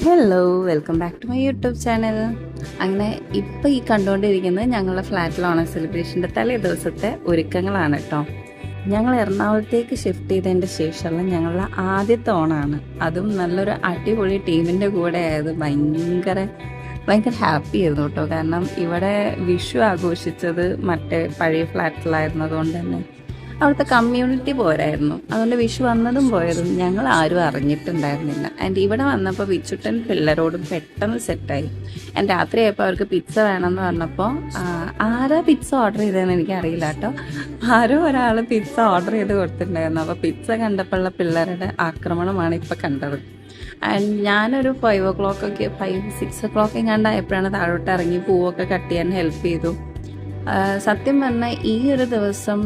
Hello, welcome back to my YouTube channel. അങ്ങനെ ഇപ്പോൾ ഈ കണ്ടുകൊണ്ടിരിക്കുന്നത് ഞങ്ങളുടെ ഫ്ലാറ്റിൽ ഓണം സെലിബ്രേഷൻ്റെ തലേ ദിവസത്തെ ഒരുക്കങ്ങളാണ് കേട്ടോ. ഞങ്ങൾ എറണാകുളത്തേക്ക് ഷിഫ്റ്റ് ചെയ്തതിൻ്റെ ശേഷമുള്ള ഞങ്ങളുടെ ആദ്യത്തെ ഓണമാണ്. അതും നല്ലൊരു അടിപൊളി ടീമിൻ്റെ കൂടെ ആയത് ഭയങ്കര ഹാപ്പി ആയിരുന്നു കേട്ടോ. കാരണം ഇവിടെ വിഷു ആഘോഷിച്ചത് മറ്റേ പഴയ ഫ്ലാറ്റിലായിരുന്നതുകൊണ്ട് തന്നെ അവിടുത്തെ കമ്മ്യൂണിറ്റി പോരായിരുന്നു. അതുകൊണ്ട് വിഷു വന്നതും പോയതും ഞങ്ങൾ ആരും അറിഞ്ഞിട്ടുണ്ടായിരുന്നില്ല. ആൻഡ് ഇവിടെ വന്നപ്പോൾ വിച്ചുട്ടൻ പിള്ളേരോടും പെട്ടെന്ന് സെറ്റായി. ആൻഡ് രാത്രിയായപ്പോൾ അവർക്ക് പിസ്സ വേണമെന്ന് പറഞ്ഞപ്പോൾ ആരാ പിസ്സ ഓർഡർ ചെയ്തതെന്ന് എനിക്കറിയില്ല കേട്ടോ. ആരോ ഒരാൾ പിസ്സ ഓർഡർ ചെയ്ത് കൊടുത്തിട്ടുണ്ടായിരുന്നു. അപ്പോൾ പിസ്സ കണ്ടപ്പോഴുള്ള പിള്ളേരുടെ ആക്രമണമാണ് ഇപ്പോൾ കണ്ടത്. ആൻഡ് ഞാനൊരു 5-6 എങ്ങാണ്ടായപ്പോഴാണ് താഴോട്ട് ഇറങ്ങി പൂവൊക്കെ കട്ട് ചെയ്യാൻ ഹെൽപ്പ് ചെയ്തു. സത്യം പറഞ്ഞാൽ ഈ ഒരു ദിവസം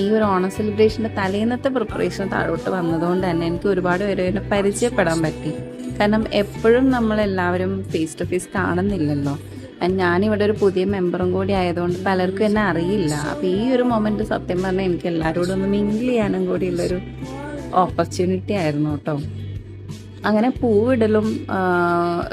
ഈ ഒരു ഓണം സെലിബ്രേഷൻ്റെ തലേന്നത്തെ പ്രിപ്പറേഷൻ താഴോട്ട് വന്നതുകൊണ്ട് തന്നെ എനിക്ക് ഒരുപാട് പേരെ പരിചയപ്പെടാൻ പറ്റി. കാരണം എപ്പോഴും നമ്മളെല്ലാവരും ഫേസ് ടു ഫേസ് കാണുന്നില്ലല്ലോ. ഞാനിവിടെ ഒരു പുതിയ മെമ്പറും കൂടി ആയതുകൊണ്ട് പലർക്കും എന്നെ അറിയില്ല. അപ്പോൾ ഈ ഒരു മൊമെൻറ്റ് സത്യം പറഞ്ഞാൽ എനിക്ക് എല്ലാവരോടും ഒന്ന് മിങ്കിൾ ചെയ്യാനും കൂടിയുള്ളൊരു ഓപ്പർച്യൂണിറ്റി ആയിരുന്നു കേട്ടോ. അങ്ങനെ പൂവിടലും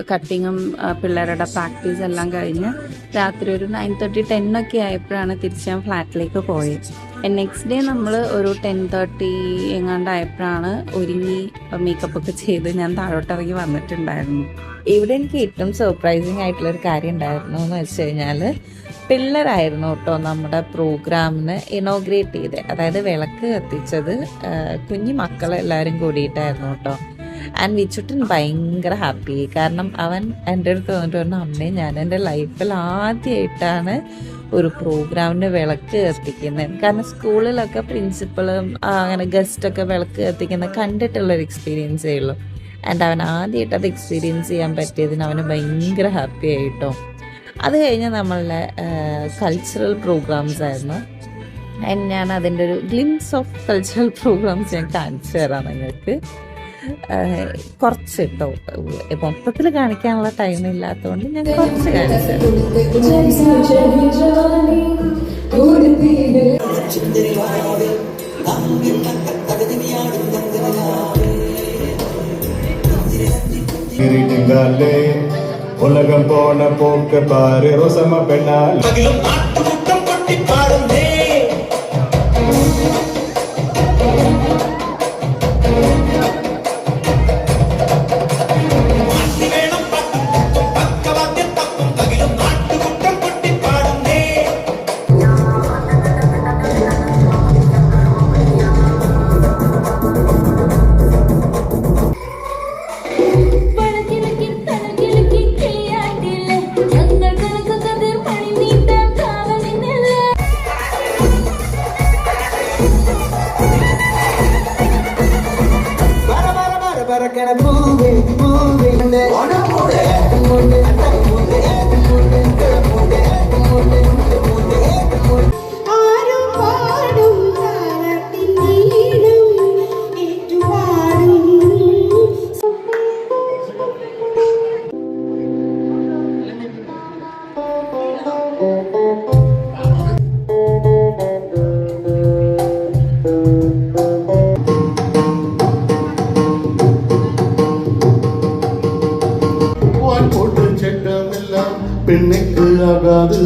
കട്ടിങ്ങും പിള്ളേരുടെ പ്രാക്ടീസ് എല്ലാം കഴിഞ്ഞ് രാത്രി ഒരു 9:30-10 ആയപ്പോഴാണ് തിരിച്ച് ഞാൻ ഫ്ലാറ്റിലേക്ക് പോയത്. നെക്സ്റ്റ് ഡേ നമ്മൾ ഒരു 10:30 എങ്ങാണ്ടായപ്പോഴാണ് ഒരുങ്ങി മേക്കപ്പൊക്കെ ചെയ്ത് ഞാൻ താഴോട്ടിറങ്ങി വന്നിട്ടുണ്ടായിരുന്നു. ഇവിടെ എനിക്ക് ഏറ്റവും സർപ്രൈസിങ് ആയിട്ടുള്ളൊരു കാര്യം ഉണ്ടായിരുന്നു എന്ന് വെച്ച് കഴിഞ്ഞാൽ പിള്ളേരായിരുന്നു കേട്ടോ നമ്മുടെ പ്രോഗ്രാമിന് ഇനോഗ്രേറ്റ് ചെയ്ത്, അതായത് വിളക്ക് കത്തിച്ചത് കുഞ്ഞു മക്കളെല്ലാവരും കൂടിയിട്ടായിരുന്നു കേട്ടോ. ആൻഡ് വിച്ചുട്ടൻ ഭയങ്കര ഹാപ്പി. കാരണം അവൻ എൻ്റെ അടുത്ത് വന്നിട്ട് പറഞ്ഞു, അമ്മേ ഞാൻ എൻ്റെ ലൈഫിൽ ആദ്യമായിട്ടാണ് ഒരു പ്രോഗ്രാമിന് വിളക്ക് കത്തിക്കുന്നത്. കാരണം സ്കൂളിലൊക്കെ പ്രിൻസിപ്പളും അങ്ങനെ ഗസ്റ്റൊക്കെ വിളക്ക് കത്തിക്കുന്നത് കണ്ടിട്ടുള്ളൊരു എക്സ്പീരിയൻസേ ഉള്ളൂ. ആൻഡ് അവൻ ആദ്യമായിട്ട് അത് എക്സ്പീരിയൻസ് ചെയ്യാൻ പറ്റിയതിന് അവന് ഭയങ്കര ഹാപ്പി ആയിട്ടോ. അത് കഴിഞ്ഞ് നമ്മളുടെ കൾച്ചറൽ പ്രോഗ്രാംസ് ആയിരുന്നു. ആൻഡ് ഞാൻ അതിൻ്റെ ഒരു ഗ്ലിംസ് ഓഫ് കൾച്ചറൽ പ്രോഗ്രാംസ് ഞാൻ കാണിച്ചു തരാം നിങ്ങൾക്ക്. കുറച്ച് കേട്ടോ, മൊത്തത്തിൽ കാണിക്കാനുള്ള ടൈം ഇല്ലാത്തതുകൊണ്ട് ഞാൻ കുറച്ച് കാണിച്ചു തരാം. ഉലകം പോണ പോക്ക് പാറ് റോസമ്മ പെണ്ണാൽ പെണ്ണുക്ക് ആകാത്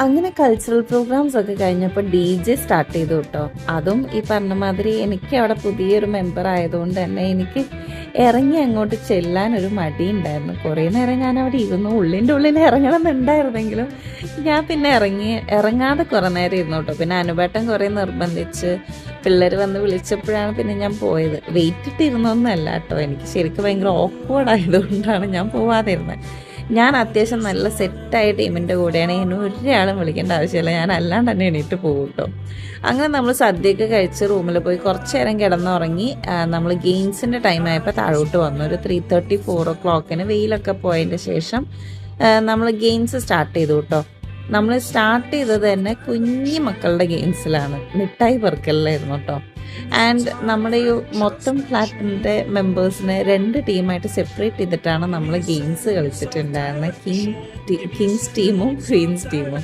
അങ്ങനെ കൾച്ചറൽ പ്രോഗ്രാംസ് ഒക്കെ കഴിഞ്ഞപ്പോൾ DJ സ്റ്റാർട്ട് ചെയ്തു കേട്ടോ. അതും ഈ പറഞ്ഞ മാതിരി എനിക്ക് അവിടെ പുതിയൊരു മെമ്പർ ആയതുകൊണ്ട് തന്നെ എനിക്ക് ഇറങ്ങി അങ്ങോട്ട് ചെല്ലാനൊരു മടി ഉണ്ടായിരുന്നു. കുറേ നേരം ഞാൻ അവിടെ ഇരുന്നു, ഉള്ളിൽ ഇറങ്ങണം എന്നുണ്ടായിരുന്നെങ്കിലും ഞാൻ പിന്നെ ഇറങ്ങാതെ കുറേ നേരം ഇരുന്നു കേട്ടോ. പിന്നെ അനുപേട്ടൻ കുറേ നിർബന്ധിച്ച് പിള്ളേർ വന്ന് വിളിച്ചപ്പോഴാണ് പിന്നെ ഞാൻ പോയത്. വെയിറ്റ് ഇട്ടിരുന്നൊന്നുമല്ല കേട്ടോ, എനിക്ക് ശരിക്കും ഭയങ്കര ഓക്വേർഡ് ആയതുകൊണ്ടാണ് ഞാൻ പോവാതിരുന്നത്. ഞാൻ അത്യാവശ്യം നല്ല സെറ്റായ ടീമിൻ്റെ കൂടെയാണ്, എന്നെ ഒരാളും വിളിക്കേണ്ട ആവശ്യമില്ല, ഞാൻ അല്ലാണ്ട് തന്നെ എണീറ്റ് പോകും കേട്ടോ. അങ്ങനെ നമ്മൾ സദ്യയൊക്കെ കഴിച്ച് റൂമിൽ പോയി കുറച്ച് നേരം കിടന്നുറങ്ങി. നമ്മൾ ഗെയിംസിൻ്റെ ടൈമായപ്പോൾ താഴോട്ട് വന്നു. ഒരു 3:30 4 o'clock വെയിലൊക്കെ പോയതിൻ്റെ ശേഷം നമ്മൾ ഗെയിംസ് സ്റ്റാർട്ട് ചെയ്തു കേട്ടോ. നമ്മൾ സ്റ്റാർട്ട് ചെയ്തത് തന്നെ കുഞ്ഞു മക്കളുടെ ഗെയിംസിലാണ്, മിഠായി പെറുക്കലിലായിരുന്നു കേട്ടോ. ആൻഡ് നമ്മുടെ ഈ മൊത്തം ഫ്ലാറ്റിൻ്റെ മെമ്പേഴ്സിനെ 2 ടീമായിട്ട് സെപ്പറേറ്റ് ചെയ്തിട്ടാണ് നമ്മൾ ഗെയിംസ് കളിച്ചിട്ടുണ്ടായിരുന്നത്. കിങ്സ് ടീമും ക്വീൻസ് ടീമും.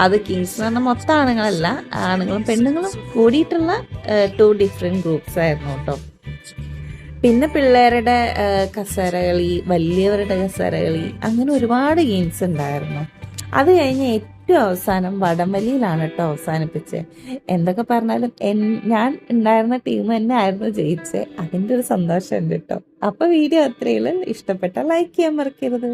അത് കിങ്സ് എന്ന് പറഞ്ഞാൽ മൊത്തം ആണുങ്ങളല്ല, ആണുങ്ങളും പെണ്ണുങ്ങളും കൂടിയിട്ടുള്ള 2 ഡിഫറെൻറ്റ് ഗ്രൂപ്പ്സ് ആയിരുന്നു കേട്ടോ. പിന്നെ പിള്ളേരുടെ കസേരകളി, വലിയവരുടെ കസേരകളി, അങ്ങനെ ഒരുപാട് ഗെയിംസ് ഉണ്ടായിരുന്നു. അത് കഴിഞ്ഞ് ഏറ്റവും അവസാനം വടംവലിയിലാണ് കേട്ടോ അവസാനിപ്പിച്ചത്. എന്തൊക്കെ പറഞ്ഞാലും ഞാൻ ഉണ്ടായിരുന്ന ടീം തന്നെ ആയിരുന്നു ജയിച്ചത്. അതിൻ്റെ ഒരു സന്തോഷമുണ്ട് കേട്ടോ. അപ്പോൾ വീഡിയോ അത്രയുള്ളൂ. ഇഷ്ടപ്പെട്ടാൽ ലൈക്ക് ചെയ്യാൻ മറക്കരുത്.